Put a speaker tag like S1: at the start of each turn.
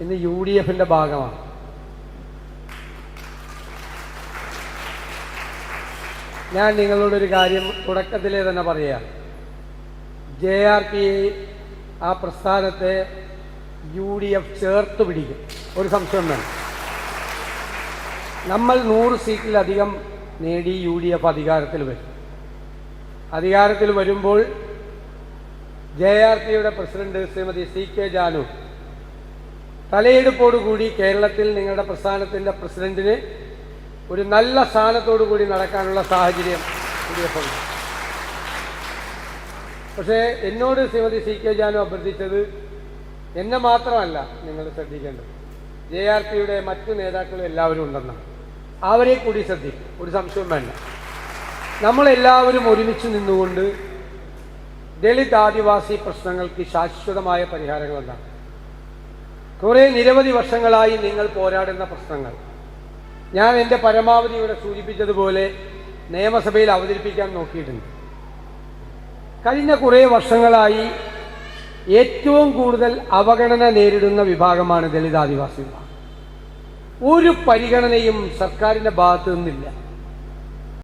S1: ഇന്ന് UDFന്റെ ഭാഗമാണ്. ഞാൻ നിങ്ങളോടൊരു കാര്യം തുടക്കത്തിലേ തന്നെ പറയാം. JRP ആ പ്രസ്ഥാനത്തെ UDF ചേർത്ത് പിടിക്കും, ഒരു സംശയം വേണം. നമ്മൾ 100 സീറ്റിലധികം നേടി UDF അധികാരത്തിൽ വരും. അധികാരത്തിൽ വരുമ്പോൾ JRPയുടെ പ്രസിഡന്റ് ശ്രീമതി CK ജാനു തലയെടുപ്പോടുകൂടി കേരളത്തിൽ നിങ്ങളുടെ പ്രസ്ഥാനത്തിൻ്റെ പ്രസിഡന്റിന് ഒരു നല്ല സ്ഥാനത്തോടു കൂടി നടക്കാനുള്ള സാഹചര്യം UDFുണ്ട്. പക്ഷേ എന്നോട് ശ്രീമതി CK ജാനു അഭ്യർത്ഥിച്ചത് എന്നെ മാത്രമല്ല നിങ്ങൾ ശ്രദ്ധിക്കേണ്ടത്, JRPയുടെ മറ്റു നേതാക്കളും എല്ലാവരും ഉണ്ടെന്നാണ്. അവരെ കൂടി ശ്രദ്ധിക്കും, ഒരു സംശയവും വേണ്ട. നമ്മളെല്ലാവരും ഒരുമിച്ച് നിന്നുകൊണ്ട് ദളിത് ആദിവാസി പ്രശ്നങ്ങൾക്ക് ശാശ്വതമായ പരിഹാരങ്ങൾ ഉണ്ടാകും. നിരവധി വർഷങ്ങളായി നിങ്ങൾ പോരാടുന്ന പ്രശ്നങ്ങൾ ഞാൻ എൻ്റെ പരമാവധി ഇവിടെ സൂചിപ്പിച്ചതുപോലെ നിയമസഭയിൽ അവതരിപ്പിക്കാൻ നോക്കിയിട്ടുണ്ട്. കഴിഞ്ഞ കുറേ വർഷങ്ങളായി ഏറ്റവും കൂടുതൽ അവഗണന നേരിടുന്ന വിഭാഗമാണ് ദളിത് ആദിവാസി വിഭാഗം. ഒരു പരിഗണനയും സർക്കാരിൻ്റെ ഭാഗത്തു നിന്നില്ല.